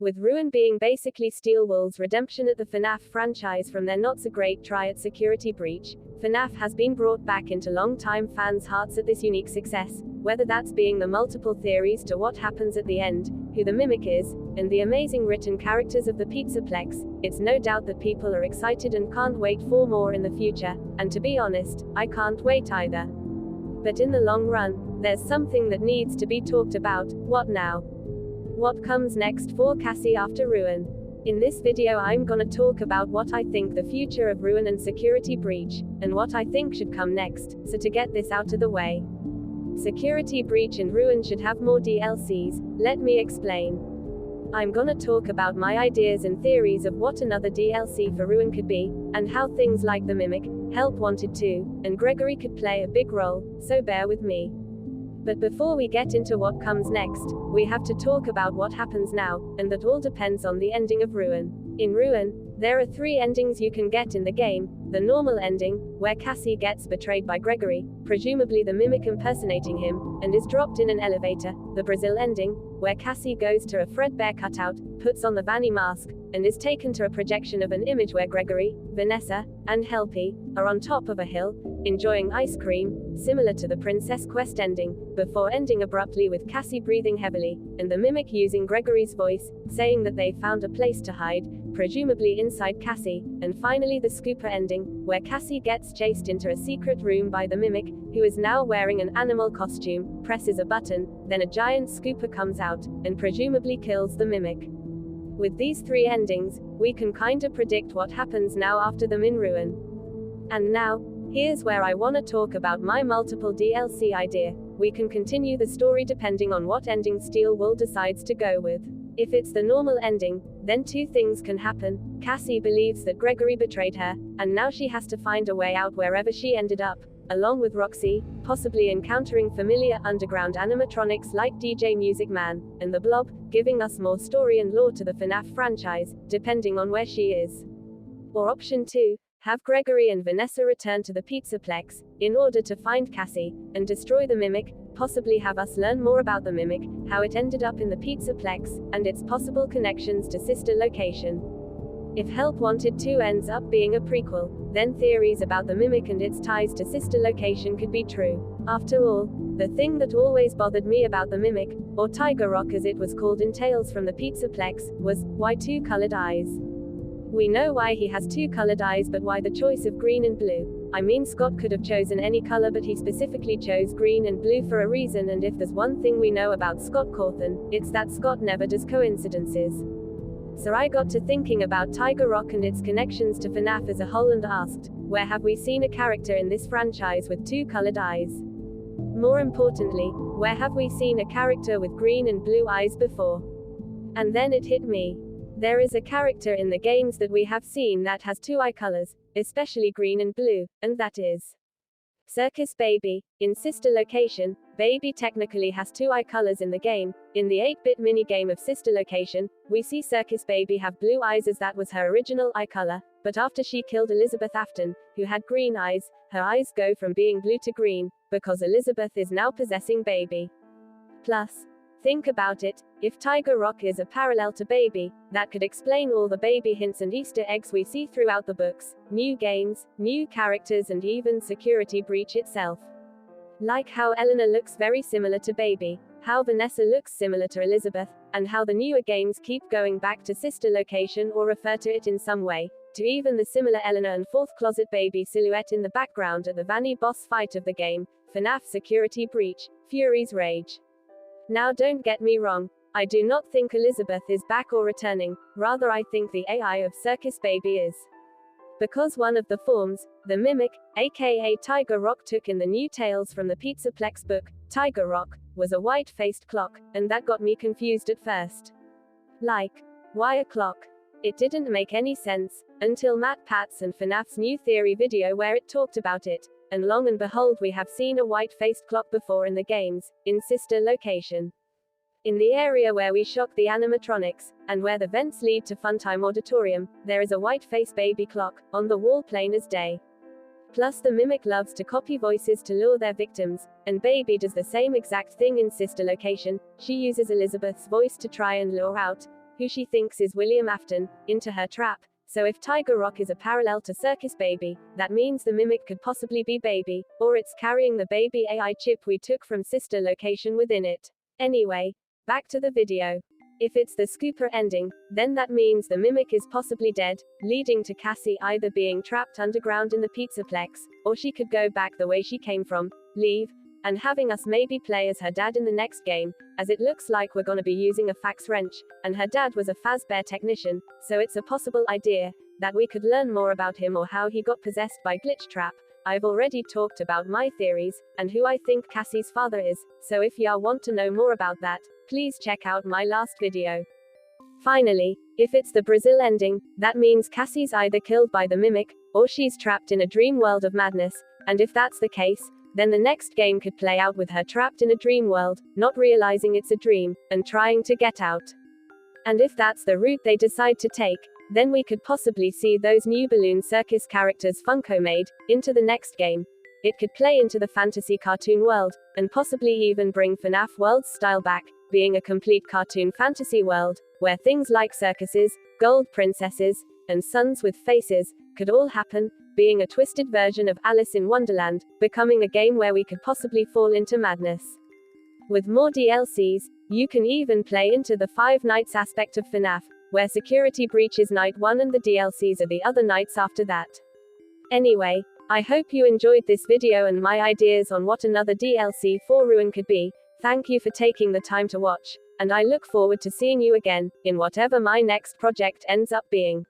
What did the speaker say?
With Ruin being basically Steelwool's redemption at the Fnaf franchise from their not-so-great try at Security Breach, Fnaf has been brought back into long-time fans' hearts at this unique success, whether that's being the multiple theories to what happens at the end, who the mimic is, and the amazing written characters of the Pizzaplex. It's no doubt that people are excited and can't wait for more in the future, and to be honest, I can't wait either. But in the long run, there's something that needs to be talked about. What now? What comes next for Cassie after Ruin? In this video I'm gonna talk about what I think the future of Ruin and Security Breach, and what I think should come next, so to get this out of the way. Security Breach and Ruin should have more DLCs, let me explain. I'm gonna talk about my ideas and theories of what another DLC for Ruin could be, and how things like the Mimic, Help Wanted 2, and Gregory could play a big role, so bear with me. But before we get into what comes next, we have to talk about what happens now, and that all depends on the ending of Ruin. In Ruin, there are 3 endings you can get in the game: the normal ending, where Cassie gets betrayed by Gregory, presumably the mimic impersonating him, and is dropped in an elevator; the Brazil ending, where Cassie goes to a Fredbear cutout, puts on the Vanny mask, and is taken to a projection of an image where Gregory, Vanessa, and Helpy are on top of a hill, enjoying ice cream, similar to the Princess Quest ending, before ending abruptly with Cassie breathing heavily, and the mimic using Gregory's voice, saying that they found a place to hide, presumably inside Cassie; and finally the Scooper ending, where Cassie gets chased into a secret room by the mimic, who is now wearing an animal costume, presses a button, then a giant Scooper comes out, and presumably kills the mimic. With these 3 endings, we can kinda predict what happens now after them in Ruin. And now, here's where I wanna talk about my multiple DLC idea. We can continue the story depending on what ending Steelwool decides to go with. If it's the normal ending, then 2 things can happen. Cassie believes that Gregory betrayed her, and now she has to find a way out wherever she ended up, along with Roxy, possibly encountering familiar underground animatronics like DJ Music Man, and the Blob, giving us more story and lore to the Fnaf franchise, depending on where she is. Or option 2, have Gregory and Vanessa return to the Pizzaplex, in order to find Cassie, and destroy the mimic, possibly have us learn more about the mimic, how it ended up in the Pizzaplex, and its possible connections to Sister Location. If Help Wanted 2 ends up being a prequel, then theories about the mimic and its ties to Sister Location could be true. After all, the thing that always bothered me about the mimic, or Tiger Rock as it was called in Tales from the Pizzaplex, was, why 2 colored eyes? We know why he has 2 colored eyes, but why the choice of green and blue? I mean, Scott could have chosen any color, but he specifically chose green and blue for a reason, and if there's one thing we know about Scott Cawthon, it's that Scott never does coincidences. So I got to thinking about Tiger Rock and its connections to Fnaf as a whole and asked, where have we seen a character in this franchise with 2 colored eyes? More importantly, where have we seen a character with green and blue eyes before? And then it hit me. There is a character in the games that we have seen that has 2 eye colors, especially green and blue, and that is Circus Baby. In Sister Location, Baby technically has 2 eye colors in the game. In the 8-bit minigame of Sister Location, we see Circus Baby have blue eyes as that was her original eye color, but after she killed Elizabeth Afton, who had green eyes, her eyes go from being blue to green, because Elizabeth is now possessing Baby. Plus, think about it, if Tiger Rock is a parallel to Baby, that could explain all the Baby hints and Easter eggs we see throughout the books, new games, new characters, and even Security Breach itself. Like how Eleanor looks very similar to Baby, how Vanessa looks similar to Elizabeth, and how the newer games keep going back to Sister Location or refer to it in some way, to even the similar Eleanor and 4th Closet Baby silhouette in the background at the Vanny boss fight of the game, Fnaf Security Breach, Fury's Rage. Now don't get me wrong, I do not think Elizabeth is back or returning, rather I think the AI of Circus Baby is. Because one of the forms, the mimic, aka Tiger Rock took in the new Tales from the Pizzaplex book, Tiger Rock, was a white-faced clock, and that got me confused at first. Like, why a clock? It didn't make any sense, until Matt Pat's and Fnaf's new theory video where it talked about it, and long and behold we have seen a white-faced clock before in the games, in Sister Location. In the area where we shock the animatronics, and where the vents lead to Funtime Auditorium, there is a white-faced baby clock, on the wall plain as day. Plus the mimic loves to copy voices to lure their victims, and Baby does the same exact thing in Sister Location. She uses Elizabeth's voice to try and lure out who she thinks is William Afton, into her trap. So if Tiger Rock is a parallel to Circus Baby, that means the mimic could possibly be Baby, or it's carrying the baby AI chip we took from sister location within it. Anyway, back to the video. If it's the scooper ending, then that means the mimic is possibly dead, leading to Cassie either being trapped underground in the Pizzaplex, or she could go back the way she came from, leave, and having us maybe play as her dad in the next game, as it looks like we're gonna be using a fax wrench, and her dad was a Fazbear technician, so it's a possible idea that we could learn more about him or how he got possessed by Glitch Trap. I've already talked about my theories, and who I think Cassie's father is, so if y'all want to know more about that, please check out my last video. Finally, if it's the Brazil ending, that means Cassie's either killed by the mimic, or she's trapped in a dream world of madness, and if that's the case, then the next game could play out with her trapped in a dream world, not realizing it's a dream, and trying to get out. And if that's the route they decide to take, then we could possibly see those new Balloon Circus characters Funko made into the next game. It could play into the fantasy cartoon world, and possibly even bring Fnaf World's style back, being a complete cartoon fantasy world, where things like circuses, gold princesses, and suns with faces could all happen, being a twisted version of Alice in Wonderland, becoming a game where we could possibly fall into madness. With more DLCs, you can even play into the 5 nights aspect of FNAF, where Security Breach is night 1 and the DLCs are the other nights after that. Anyway, I hope you enjoyed this video and my ideas on what another DLC for Ruin could be. Thank you for taking the time to watch, and I look forward to seeing you again, in whatever my next project ends up being.